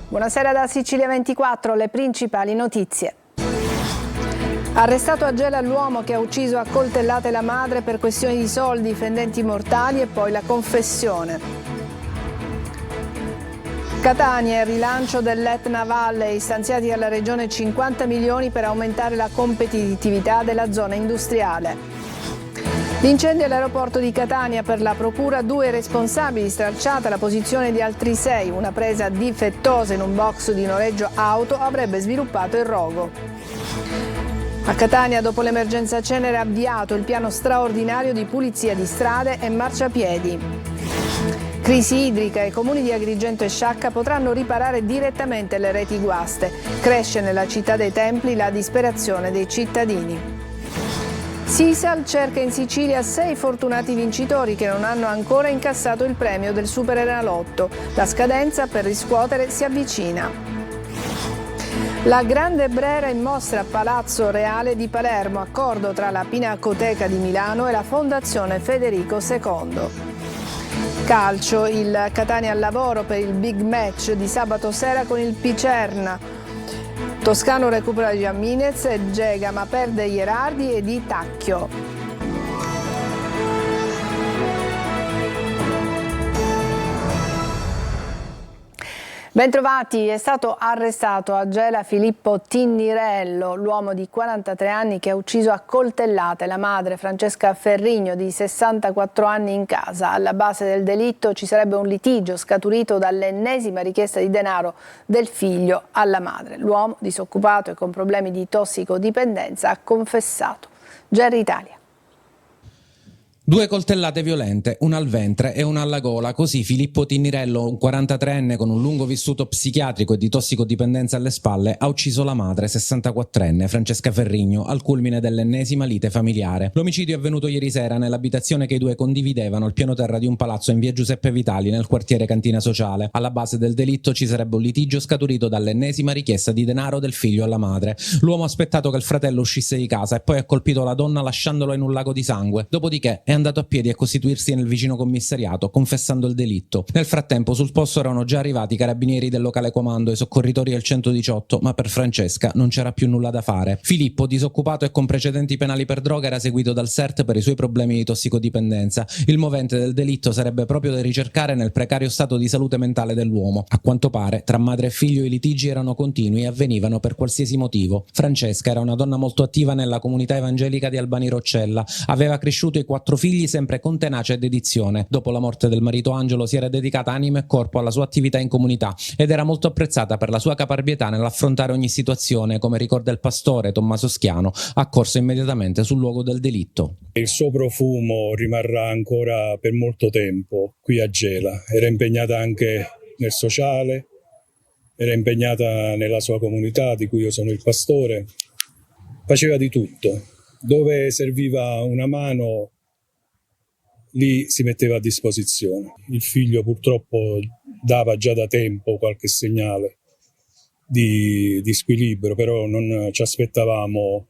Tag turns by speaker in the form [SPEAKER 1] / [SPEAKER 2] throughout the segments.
[SPEAKER 1] Buonasera da Sicilia 24, le principali notizie. Arrestato a Gela l'uomo che ha ucciso a coltellate la madre per questioni di soldi, fendenti mortali e poi la confessione. Catania, il rilancio dell'Etna Valley, stanziati alla Regione 50 milioni per aumentare la competitività della zona industriale. L'incendio all'aeroporto di Catania, per la procura 2 responsabili, stralciata la posizione di altri 6, una presa difettosa in un box di noleggio auto avrebbe sviluppato il rogo. A Catania, dopo l'emergenza cenere, è avviato il piano straordinario di pulizia di strade e marciapiedi. Crisi idrica, i comuni di Agrigento e Sciacca potranno riparare direttamente le reti guaste. Cresce nella città dei templi la disperazione dei cittadini. Sisal cerca in Sicilia 6 fortunati vincitori che non hanno ancora incassato il premio del Superenalotto. La scadenza per riscuotere si avvicina. La Grande Brera in mostra a Palazzo Reale di Palermo, accordo tra la Pinacoteca di Milano e la Fondazione Federico II. Calcio, il Catania al lavoro per il big match di sabato sera con il Picerna. Toscano recupera Giamminez e Gega ma perde Ierardi e Di Tacchio. Bentrovati, è stato arrestato a Gela Filippo Tinnirello, l'uomo di 43 anni che ha ucciso a coltellate la madre Francesca Ferrigno di 64 anni in casa. Alla base del delitto ci sarebbe un litigio scaturito dall'ennesima richiesta di denaro del figlio alla madre. L'uomo, disoccupato e con problemi di tossicodipendenza, ha confessato. Gerry Italia.
[SPEAKER 2] 2 coltellate violente, una al ventre e una alla gola, così Filippo Tinnirello, un 43enne con un lungo vissuto psichiatrico e di tossicodipendenza alle spalle, ha ucciso la madre, 64enne, Francesca Ferrigno, al culmine dell'ennesima lite familiare. L'omicidio è avvenuto ieri sera nell'abitazione che i due condividevano al piano terra di un palazzo in via Giuseppe Vitali, nel quartiere Cantina Sociale. Alla base del delitto ci sarebbe un litigio scaturito dall'ennesima richiesta di denaro del figlio alla madre. L'uomo ha aspettato che il fratello uscisse di casa e poi ha colpito la donna lasciandolo in un lago di sangue. Dopodiché è andato a piedi a costituirsi nel vicino commissariato, confessando il delitto. Nel frattempo sul posto erano già arrivati i carabinieri del locale comando e i soccorritori del 118, ma per Francesca non c'era più nulla da fare. Filippo, disoccupato e con precedenti penali per droga, era seguito dal SERT per i suoi problemi di tossicodipendenza. Il movente del delitto sarebbe proprio da ricercare nel precario stato di salute mentale dell'uomo. A quanto pare, tra madre e figlio i litigi erano continui e avvenivano per qualsiasi motivo. Francesca era una donna molto attiva nella comunità evangelica di Albani Roccella. Aveva cresciuto i 4 figli sempre con tenacia e dedizione. Dopo la morte del marito Angelo si era dedicata anima e corpo alla sua attività in comunità ed era molto apprezzata per la sua caparbietà nell'affrontare ogni situazione, come ricorda il pastore Tommaso Schiano, accorso immediatamente sul luogo del delitto.
[SPEAKER 3] Il suo profumo rimarrà ancora per molto tempo qui a Gela. Era impegnata anche nel sociale, era impegnata nella sua comunità di cui io sono il pastore, faceva di tutto. Dove serviva una mano lì si metteva a disposizione. Il figlio purtroppo dava già da tempo qualche segnale di squilibrio, però non ci aspettavamo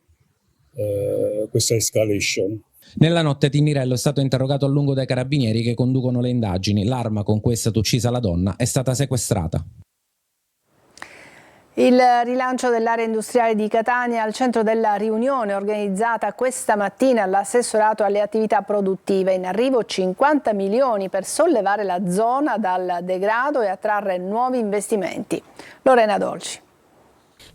[SPEAKER 3] questa escalation.
[SPEAKER 2] Nella notte Tinnirello è stato interrogato a lungo dai carabinieri che conducono le indagini. L'arma con cui è stata uccisa la donna è stata sequestrata.
[SPEAKER 1] Il rilancio dell'area industriale di Catania al centro della riunione organizzata questa mattina all'assessorato alle attività produttive. In arrivo 50 milioni per sollevare la zona dal degrado e attrarre nuovi investimenti. Lorena Dolci.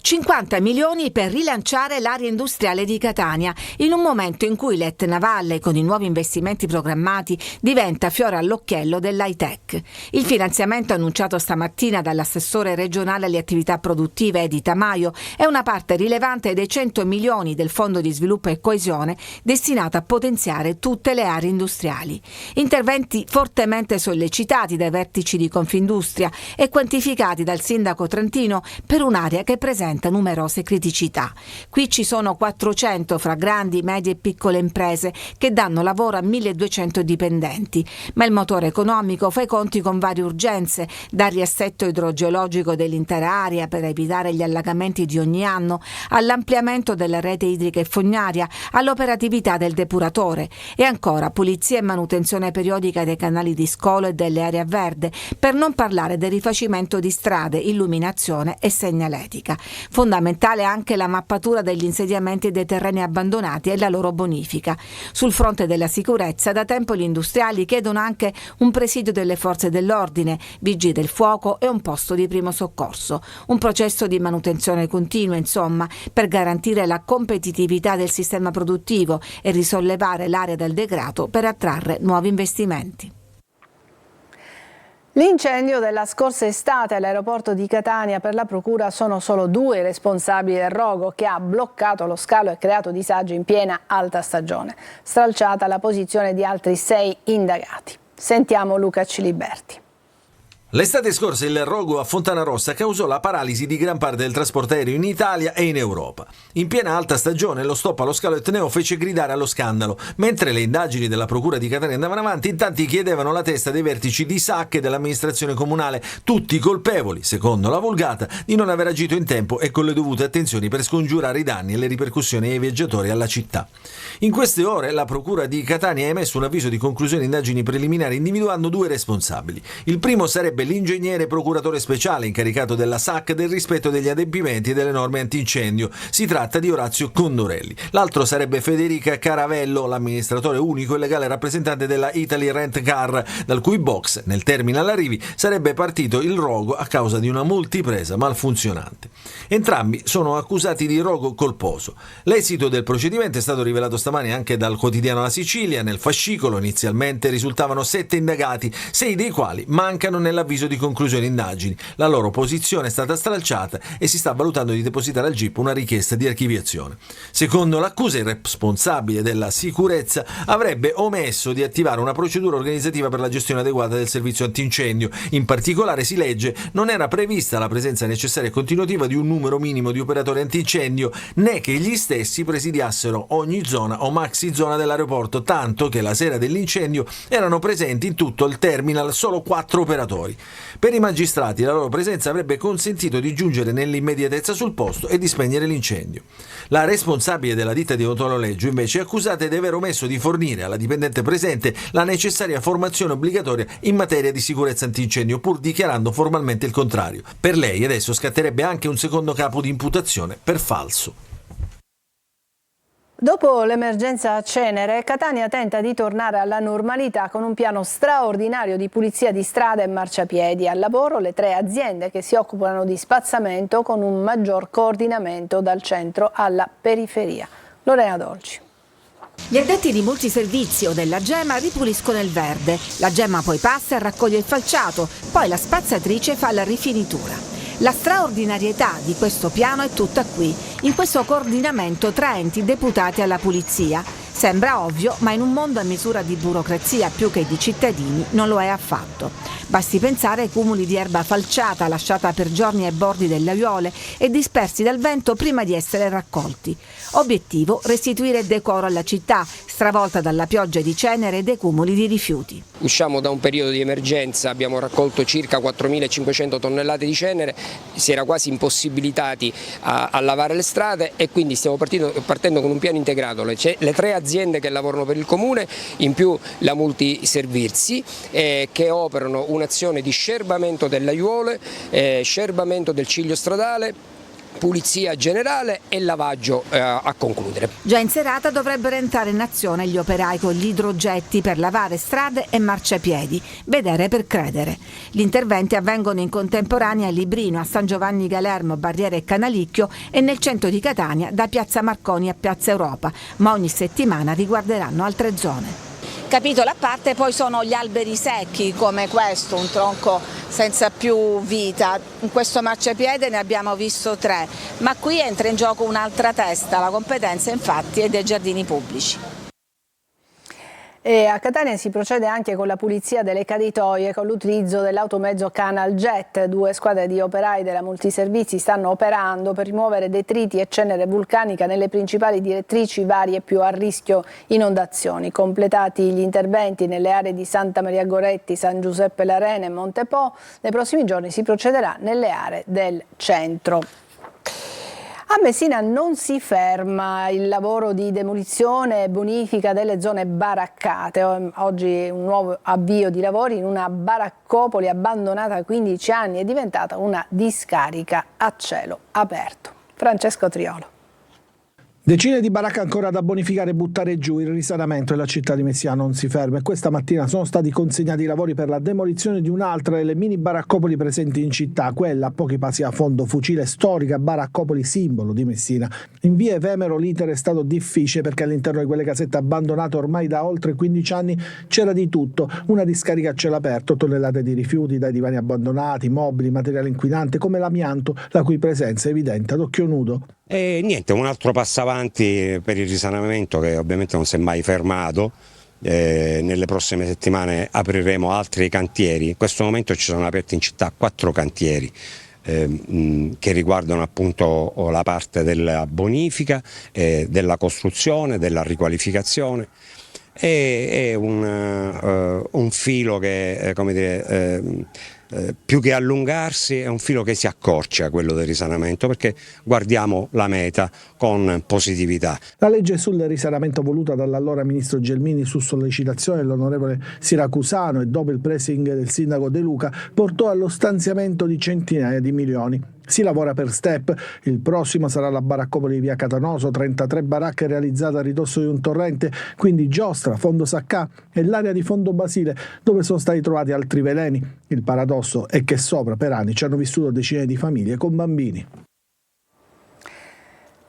[SPEAKER 4] 50 milioni per rilanciare l'area industriale di Catania, in un momento in cui l'Etna Valley, con i nuovi investimenti programmati, diventa fiore all'occhiello dell'high tech. Il finanziamento annunciato stamattina dall'assessore regionale alle attività produttive Edi Tamaio è una parte rilevante dei 100 milioni del Fondo di Sviluppo e Coesione destinato a potenziare tutte le aree industriali. Interventi fortemente sollecitati dai vertici di Confindustria e quantificati dal sindaco trentino per un'area che presenta presenta numerose criticità. Qui ci sono 400 fra grandi, medie e piccole imprese che danno lavoro a 1200 dipendenti, ma il motore economico fa i conti con varie urgenze, dal riassetto idrogeologico dell'intera area per evitare gli allagamenti di ogni anno, all'ampliamento della rete idrica e fognaria, all'operatività del depuratore e ancora pulizia e manutenzione periodica dei canali di scolo e delle aree a verde, per non parlare del rifacimento di strade, illuminazione e segnaletica. Fondamentale anche la mappatura degli insediamenti e dei terreni abbandonati e la loro bonifica. Sul fronte della sicurezza, da tempo gli industriali chiedono anche un presidio delle forze dell'ordine, vigili del fuoco e un posto di primo soccorso. Un processo di manutenzione continua, insomma, per garantire la competitività del sistema produttivo e risollevare l'area del degrado per attrarre nuovi investimenti.
[SPEAKER 1] L'incendio della scorsa estate all'aeroporto di Catania, per la procura sono solo 2 i responsabili del rogo che ha bloccato lo scalo e creato disagi in piena alta stagione, stralciata la posizione di altri 6 indagati. Sentiamo Luca Ciliberti.
[SPEAKER 5] L'estate scorsa il rogo a Fontanarossa causò la paralisi di gran parte del trasporto aereo in Italia e in Europa. In piena alta stagione lo stop allo scalo etneo fece gridare allo scandalo. Mentre le indagini della procura di Catania andavano avanti, in tanti chiedevano la testa dei vertici di SAC e dell'amministrazione comunale, tutti colpevoli, secondo la Vulgata, di non aver agito in tempo e con le dovute attenzioni per scongiurare i danni e le ripercussioni ai viaggiatori e alla città. In queste ore la procura di Catania ha emesso un avviso di conclusione di indagini preliminari individuando 2 responsabili. Il primo sarebbe l'ingegnere procuratore speciale incaricato della SAC del rispetto degli adempimenti e delle norme antincendio. Si tratta di Orazio Condorelli. L'altro sarebbe Federica Caravello, l'amministratore unico e legale rappresentante della Italy Rent Car, dal cui box nel terminal arrivi sarebbe partito il rogo a causa di una multipresa malfunzionante. Entrambi sono accusati di rogo colposo. L'esito del procedimento è stato rivelato stamani anche dal quotidiano La Sicilia. Nel fascicolo inizialmente risultavano 7 indagati, 6 dei quali mancano nell'avviso di conclusione indagini. La loro posizione è stata stralciata e si sta valutando di depositare al GIP una richiesta di archiviazione. Secondo l'accusa, il responsabile della sicurezza avrebbe omesso di attivare una procedura organizzativa per la gestione adeguata del servizio antincendio. In particolare, si legge, non era prevista la presenza necessaria e continuativa di un numero minimo di operatori antincendio, né che gli stessi presidiassero ogni zona o maxi zona dell'aeroporto, tanto che la sera dell'incendio erano presenti in tutto il terminal solo 4 operatori. Per i magistrati la loro presenza avrebbe consentito di giungere nell'immediatezza sul posto e di spegnere l'incendio. La responsabile della ditta di autonoleggio invece è accusata di aver omesso di fornire alla dipendente presente la necessaria formazione obbligatoria in materia di sicurezza antincendio, pur dichiarando formalmente il contrario. Per lei adesso scatterebbe anche un secondo capo di imputazione per falso.
[SPEAKER 1] Dopo l'emergenza Cenere, Catania tenta di tornare alla normalità con un piano straordinario di pulizia di strada e marciapiedi. Al lavoro le 3 aziende che si occupano di spazzamento con un maggior coordinamento dal centro alla periferia. Lorena Dolci.
[SPEAKER 4] Gli addetti di multiservizio della Gema ripuliscono il verde, la Gema poi passa e raccoglie il falciato, poi la spazzatrice fa la rifinitura. La straordinarietà di questo piano è tutta qui, in questo coordinamento tra enti deputati alla pulizia. Sembra ovvio, ma in un mondo a misura di burocrazia più che di cittadini non lo è affatto. Basti pensare ai cumuli di erba falciata lasciata per giorni ai bordi delle aiuole e dispersi dal vento prima di essere raccolti. Obiettivo: restituire decoro alla città, stravolta dalla pioggia di cenere e dei cumuli di rifiuti.
[SPEAKER 6] Usciamo da un periodo di emergenza, abbiamo raccolto circa 4.500 tonnellate di cenere, si era quasi impossibilitati a lavare le strade e quindi stiamo partendo con un piano integrato. Le 3 aziende che lavorano per il comune, in più la Multiservizi, che operano un'azione di scerbamento delle aiuole, scerbamento del ciglio stradale, pulizia generale e lavaggio a concludere.
[SPEAKER 4] Già in serata dovrebbero entrare in azione gli operai con gli idrogetti per lavare strade e marciapiedi. Vedere per credere. Gli interventi avvengono in contemporanea a Librino, a San Giovanni Galermo, Barriere e Canalicchio e nel centro di Catania da Piazza Marconi a Piazza Europa, ma ogni settimana riguarderanno altre zone.
[SPEAKER 7] Capitolo a parte poi sono gli alberi secchi come questo, un tronco senza più vita. In questo marciapiede ne abbiamo visto 3, ma qui entra in gioco un'altra testa, la competenza infatti è dei giardini pubblici.
[SPEAKER 1] E a Catania si procede anche con la pulizia delle caditoie con l'utilizzo dell'automezzo Canal Jet. 2 squadre di operai della Multiservizi stanno operando per rimuovere detriti e cenere vulcanica nelle principali direttrici varie più a rischio inondazioni. Completati gli interventi nelle aree di Santa Maria Goretti, San Giuseppe Larena e Montepo, nei prossimi giorni si procederà nelle aree del centro. A Messina non si ferma il lavoro di demolizione e bonifica delle zone baraccate. Oggi un nuovo avvio di lavori in una baraccopoli abbandonata da 15 anni è diventata una discarica a cielo aperto. Francesco Triolo.
[SPEAKER 8] Decine di baracche ancora da bonificare e buttare giù. Il risanamento della città di Messina non si ferma e questa mattina sono stati consegnati i lavori per la demolizione di un'altra delle mini baraccopoli presenti in città, quella a pochi passi a fondo Fucile, storica baraccopoli simbolo di Messina. In via Evemero l'iter è stato difficile perché all'interno di quelle casette abbandonate ormai da oltre 15 anni c'era di tutto. Una discarica a cielo aperto, tonnellate di rifiuti, dai divani abbandonati, mobili, materiale inquinante come l'amianto, la cui presenza è evidente ad occhio nudo.
[SPEAKER 9] E niente, un altro passo avanti per il risanamento che ovviamente non si è mai fermato. Nelle prossime settimane apriremo altri cantieri. In questo momento ci sono aperti in città 4 cantieri che riguardano appunto la parte della bonifica, della costruzione, della riqualificazione. È un filo che, come dire, più che allungarsi è un filo che si accorcia, quello del risanamento, perché guardiamo la meta con positività.
[SPEAKER 8] La legge sul risanamento voluta dall'allora ministro Gelmini su sollecitazione dell'onorevole Siracusano e dopo il pressing del sindaco De Luca portò allo stanziamento di centinaia di milioni. Si lavora per step, il prossimo sarà la baraccopoli di via Catanoso, 33 baracche realizzate a ridosso di un torrente, quindi Giostra, Fondo Saccà e l'area di Fondo Basile, dove sono stati trovati altri veleni. Il paradosso è che sopra per anni ci hanno vissuto decine di famiglie con bambini.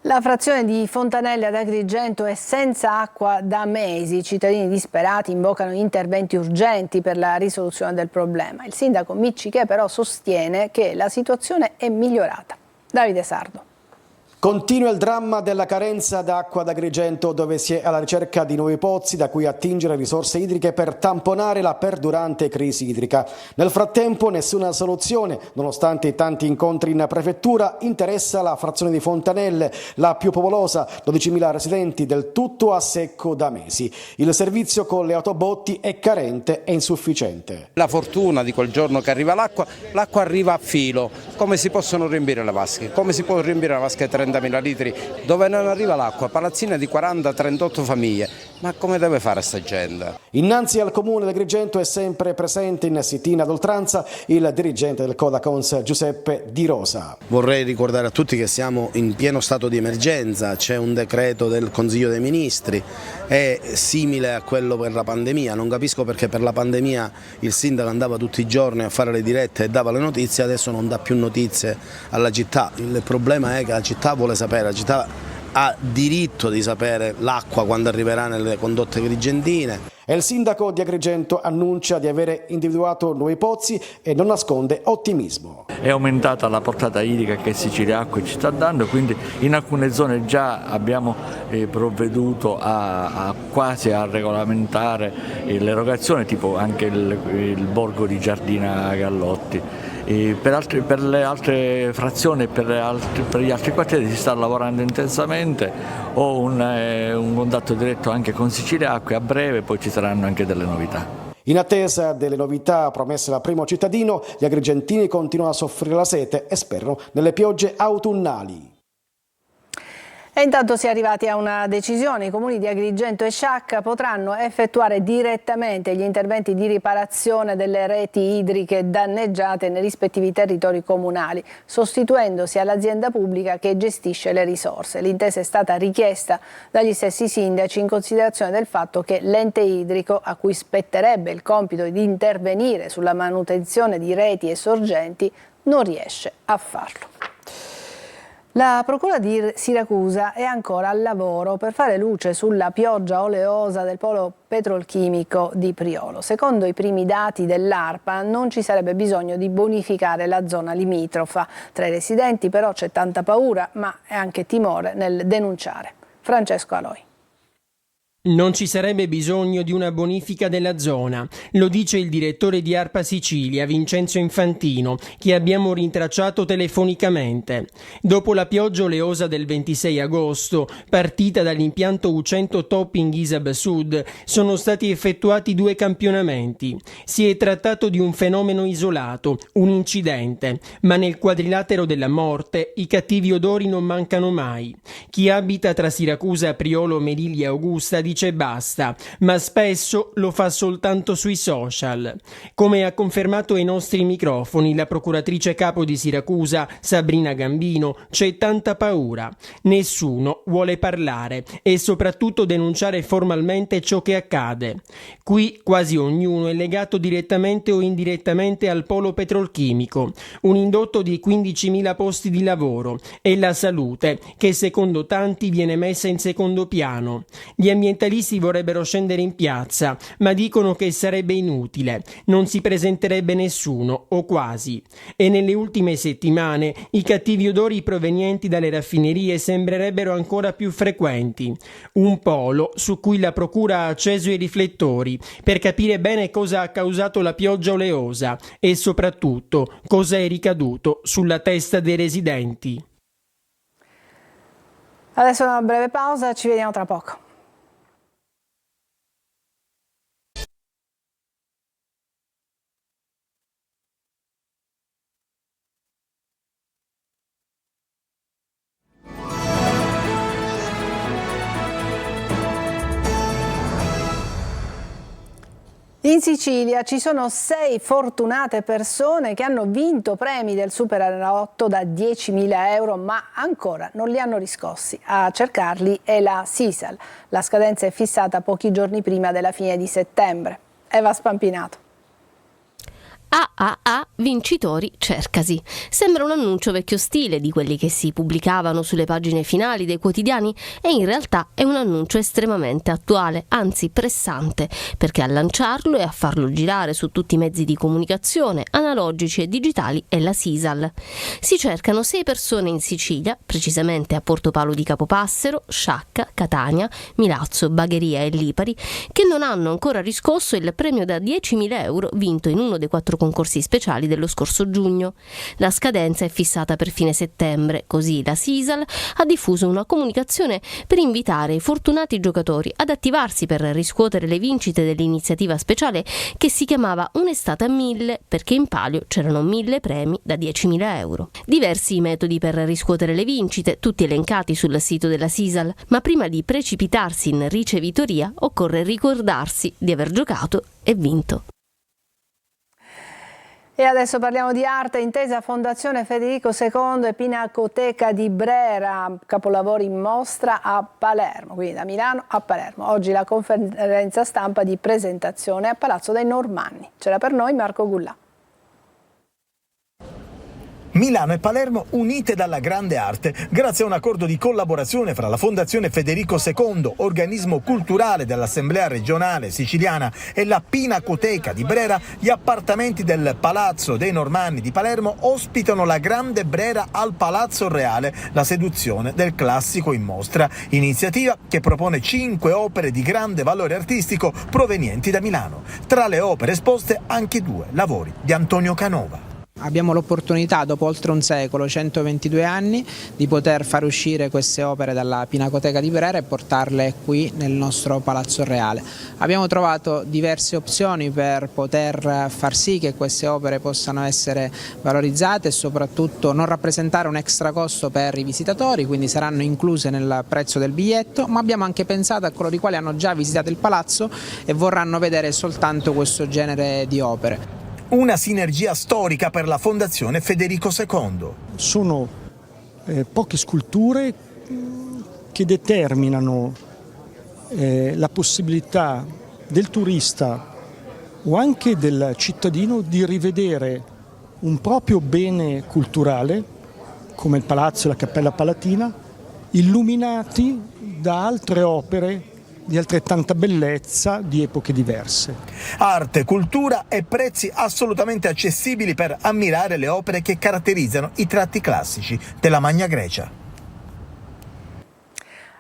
[SPEAKER 1] La frazione di Fontanelle ad Agrigento è senza acqua da mesi. I cittadini disperati invocano interventi urgenti per la risoluzione del problema. Il sindaco Miccichè però sostiene che la situazione è migliorata. Davide Sardo.
[SPEAKER 10] Continua il dramma della carenza d'acqua ad Agrigento, dove si è alla ricerca di nuovi pozzi da cui attingere risorse idriche per tamponare la perdurante crisi idrica. Nel frattempo nessuna soluzione, nonostante i tanti incontri in prefettura, interessa la frazione di Fontanelle, la più popolosa, 12.000 residenti, del tutto a secco da mesi. Il servizio con le autobotti è carente e insufficiente.
[SPEAKER 11] La fortuna di quel giorno che arriva l'acqua arriva a filo. Come si possono riempire le vasche? Come si può riempire la vasca di 30.000 litri dove non arriva l'acqua? Palazzina di 40-38 famiglie, ma come deve fare sta gente?
[SPEAKER 10] Innanzi al comune di Agrigento è sempre presente in sit-in ad oltranza il dirigente del Codacons Giuseppe Di Rosa.
[SPEAKER 12] Vorrei ricordare a tutti che siamo in pieno stato di emergenza, c'è un decreto del Consiglio dei Ministri, è simile a quello per la pandemia. Non capisco perché per la pandemia il sindaco andava tutti i giorni a fare le dirette e dava le notizie, adesso non dà più notizie alla città. Il problema è che la città vuole sapere, la città ha diritto di sapere l'acqua quando arriverà nelle condotte agrigentine.
[SPEAKER 10] E il sindaco di Agrigento annuncia di avere individuato nuovi pozzi e non nasconde ottimismo.
[SPEAKER 13] È aumentata la portata idrica che Sicilia Acque ci sta dando, quindi in alcune zone già abbiamo provveduto quasi a regolamentare l'erogazione, tipo anche il borgo di Giardina Gallotti. Per le altre frazioni e per gli altri quartieri si sta lavorando intensamente, ho un contatto diretto anche con Sicilia Acque, a breve poi ci saranno anche delle novità.
[SPEAKER 10] In attesa delle novità promesse dal primo cittadino, gli agrigentini continuano a soffrire la sete e sperano nelle piogge autunnali.
[SPEAKER 1] E intanto si è arrivati a una decisione. I comuni di Agrigento e Sciacca potranno effettuare direttamente gli interventi di riparazione delle reti idriche danneggiate nei rispettivi territori comunali, sostituendosi all'azienda pubblica che gestisce le risorse. L'intesa è stata richiesta dagli stessi sindaci in considerazione del fatto che l'ente idrico, a cui spetterebbe il compito di intervenire sulla manutenzione di reti e sorgenti, non riesce a farlo. La Procura di Siracusa è ancora al lavoro per fare luce sulla pioggia oleosa del polo petrolchimico di Priolo. Secondo i primi dati dell'ARPA non ci sarebbe bisogno di bonificare la zona limitrofa. Tra i residenti però c'è tanta paura, ma è anche timore nel denunciare. Francesco Aloi.
[SPEAKER 14] Non ci sarebbe bisogno di una bonifica della zona, lo dice il direttore di ARPA Sicilia, Vincenzo Infantino, che abbiamo rintracciato telefonicamente. Dopo la pioggia oleosa del 26 agosto, partita dall'impianto U100 Topping Isab Sud, sono stati effettuati 2 campionamenti. Si è trattato di un fenomeno isolato, un incidente, ma nel quadrilatero della morte i cattivi odori non mancano mai. Chi abita tra Siracusa, Priolo, Melilli e Augusta dice basta, ma spesso lo fa soltanto sui social. Come ha confermato ai nostri microfoni la procuratrice capo di Siracusa, Sabrina Gambino, c'è tanta paura. Nessuno vuole parlare e soprattutto denunciare formalmente ciò che accade. Qui quasi ognuno è legato direttamente o indirettamente al polo petrolchimico, un indotto di 15.000 posti di lavoro e la salute che secondo tanti viene messa in secondo piano. Gli ambientalisti vorrebbero scendere in piazza, ma dicono che sarebbe inutile, non si presenterebbe nessuno, o quasi. E nelle ultime settimane i cattivi odori provenienti dalle raffinerie sembrerebbero ancora più frequenti. Un polo su cui la procura ha acceso i riflettori per capire bene cosa ha causato la pioggia oleosa e soprattutto cosa è ricaduto sulla testa dei residenti.
[SPEAKER 1] Adesso una breve pausa, ci vediamo tra poco. In Sicilia ci sono 6 fortunate persone che hanno vinto premi del Superenalotto da 10.000 euro, ma ancora non li hanno riscossi. A cercarli è la Sisal. La scadenza è fissata pochi giorni prima della fine di settembre. Eva Spampinato.
[SPEAKER 15] AAA vincitori cercasi. Sembra un annuncio vecchio stile di quelli che si pubblicavano sulle pagine finali dei quotidiani e in realtà è un annuncio estremamente attuale, anzi pressante, perché a lanciarlo e a farlo girare su tutti i mezzi di comunicazione, analogici e digitali, è la Sisal. Si cercano 6 persone in Sicilia, precisamente a Portopalo di Capopassero, Sciacca, Catania, Milazzo, Bagheria e Lipari, che non hanno ancora riscosso il premio da 10.000 euro vinto in uno dei 4 concorsi speciali dello scorso giugno. La scadenza è fissata per fine settembre, così la Sisal ha diffuso una comunicazione per invitare i fortunati giocatori ad attivarsi per riscuotere le vincite dell'iniziativa speciale che si chiamava Un'estate a 1000, perché in palio c'erano 1000 premi da 10.000 euro. Diversi metodi per riscuotere le vincite, tutti elencati sul sito della Sisal, ma prima di precipitarsi in ricevitoria occorre ricordarsi di aver giocato e vinto.
[SPEAKER 1] E adesso parliamo di arte. Intesa Fondazione Federico II e Pinacoteca di Brera, capolavori in mostra a Palermo, quindi da Milano a Palermo. Oggi la conferenza stampa di presentazione a Palazzo dei Normanni. C'era per noi Marco Gullà.
[SPEAKER 16] Milano e Palermo unite dalla grande arte, grazie a un accordo di collaborazione fra la Fondazione Federico II, organismo culturale dell'Assemblea regionale siciliana, e la Pinacoteca di Brera. Gli appartamenti del Palazzo dei Normanni di Palermo ospitano la Grande Brera al Palazzo Reale, la seduzione del classico in mostra, iniziativa che propone 5 opere di grande valore artistico provenienti da Milano. Tra le opere esposte anche 2 lavori di Antonio Canova.
[SPEAKER 17] Abbiamo l'opportunità, dopo oltre un secolo, 122 anni, di poter far uscire queste opere dalla Pinacoteca di Brera e portarle qui nel nostro Palazzo Reale. Abbiamo trovato diverse opzioni per poter far sì che queste opere possano essere valorizzate e soprattutto non rappresentare un extra costo per i visitatori, quindi saranno incluse nel prezzo del biglietto, ma abbiamo anche pensato a coloro i quali hanno già visitato il palazzo e vorranno vedere soltanto questo genere di opere.
[SPEAKER 16] Una sinergia storica per la Fondazione Federico II.
[SPEAKER 18] Sono poche sculture che determinano la possibilità del turista o anche del cittadino di rivedere un proprio bene culturale, come il Palazzo e la Cappella Palatina, illuminati da altre opere di altrettanta bellezza di epoche diverse.
[SPEAKER 16] Arte, cultura e prezzi assolutamente accessibili per ammirare le opere che caratterizzano i tratti classici della Magna Grecia.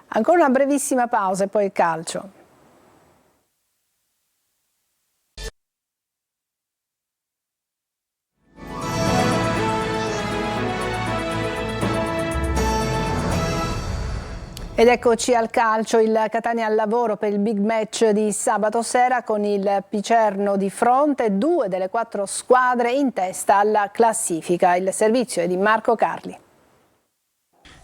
[SPEAKER 1] Ancora una brevissima pausa e poi il calcio. Ed eccoci al calcio, il Catania al lavoro per il big match di sabato sera con il Picerno di fronte, 2 delle 4 squadre in testa alla classifica. Il servizio è di Marco Carli.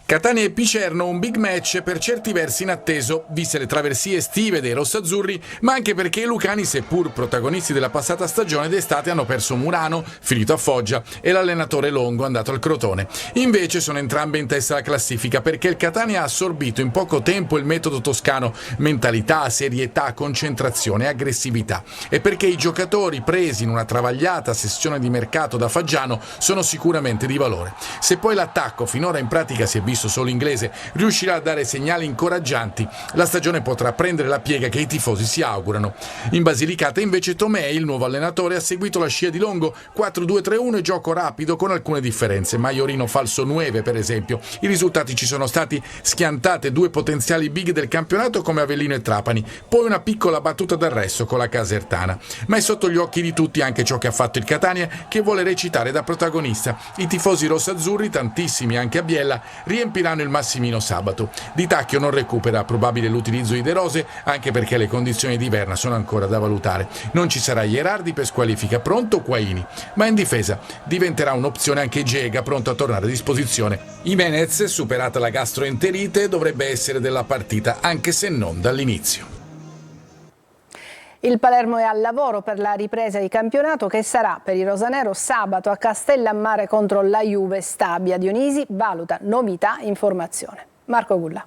[SPEAKER 19] Catania e Picerno, un big match per certi versi inatteso, viste le traversie estive dei rossazzurri, ma anche perché i lucani, seppur protagonisti della passata stagione d'estate, hanno perso Murano, finito a Foggia, e l'allenatore Longo, andato al Crotone. Invece sono entrambe in testa alla classifica perché il Catania ha assorbito in poco tempo il metodo toscano: mentalità, serietà, concentrazione e aggressività, e perché i giocatori presi in una travagliata sessione di mercato da Faggiano sono sicuramente di valore. Se poi l'attacco, finora in pratica si è visto solo inglese, riuscirà a dare segnali incoraggianti, la stagione potrà prendere la piega che i tifosi si augurano. In Basilicata invece Tomei, il nuovo allenatore, ha seguito la scia di Longo, 4-2-3-1 e gioco rapido con alcune differenze. Maiorino falso 9 per esempio. I risultati ci sono stati: schiantate 2 potenziali big del campionato come Avellino e Trapani, poi una piccola battuta d'arresto con la Casertana. Ma è sotto gli occhi di tutti anche ciò che ha fatto il Catania, che vuole recitare da protagonista. I tifosi rossazzurri, tantissimi anche a Biella, riempiranno il Massimino sabato. Di Tacchio non recupera probabile l'utilizzo di De Rose, anche perché le condizioni di Verna sono ancora da valutare. Non ci sarà Ierardi per squalifica, pronto Quaini, ma in difesa diventerà un'opzione anche Gega, pronto a tornare a disposizione. Jimenez, superata la gastroenterite, dovrebbe essere della partita, anche se non dall'inizio.
[SPEAKER 1] Il Palermo è al lavoro per la ripresa di campionato che sarà per i rosanero sabato a Castellammare contro la Juve Stabia. Dionisi valuta novità in formazione. Marco Gulla.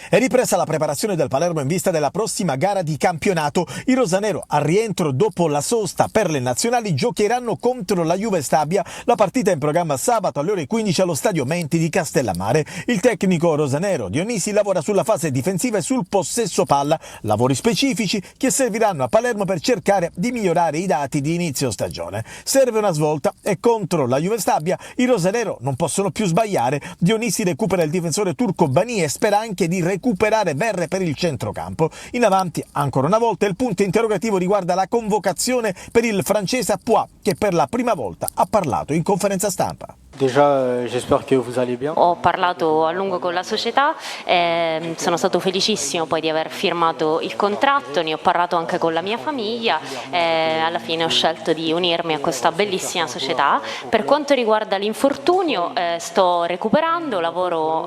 [SPEAKER 16] È ripresa la preparazione del Palermo in vista della prossima gara di campionato. I rosanero, al rientro dopo la sosta per le nazionali, giocheranno contro la Juve Stabia. La partita è in programma sabato alle ore 15 allo stadio Menti di Castellammare. Il tecnico rosanero Dionisi lavora sulla fase difensiva e sul possesso palla, lavori specifici che serviranno a Palermo per cercare di migliorare i dati di inizio stagione. Serve una svolta e contro la Juve Stabia i rosanero non possono più sbagliare. Dionisi recupera il difensore turco Bani e spera anche di recuperare Verre per il centrocampo. In avanti, ancora una volta, il punto interrogativo riguarda la convocazione per il francese Apois, che per la prima volta ha parlato in conferenza stampa.
[SPEAKER 20] Ho parlato a lungo con la società, sono stato felicissimo poi di aver firmato il contratto, ne ho parlato anche con la mia famiglia, alla fine ho scelto di unirmi a questa bellissima società. Per quanto riguarda l'infortunio, sto recuperando, lavoro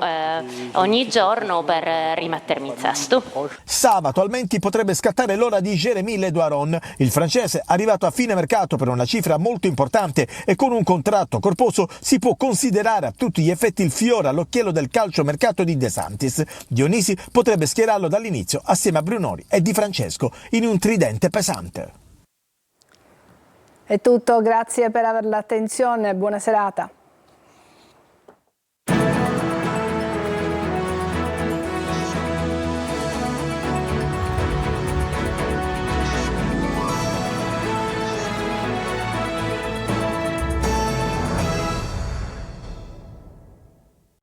[SPEAKER 20] ogni giorno per rimettermi in sesto.
[SPEAKER 16] Sabato al Menti potrebbe scattare l'ora di Jérémy Ledoiron. Il francese, arrivato a fine mercato per una cifra molto importante e con un contratto corposo, si può considerare a tutti gli effetti il fiore all'occhiello del calciomercato di De Santis. Dionisi potrebbe schierarlo dall'inizio assieme a Brunori e Di Francesco in un tridente pesante.
[SPEAKER 1] È tutto, grazie per aver l'attenzione, buona serata.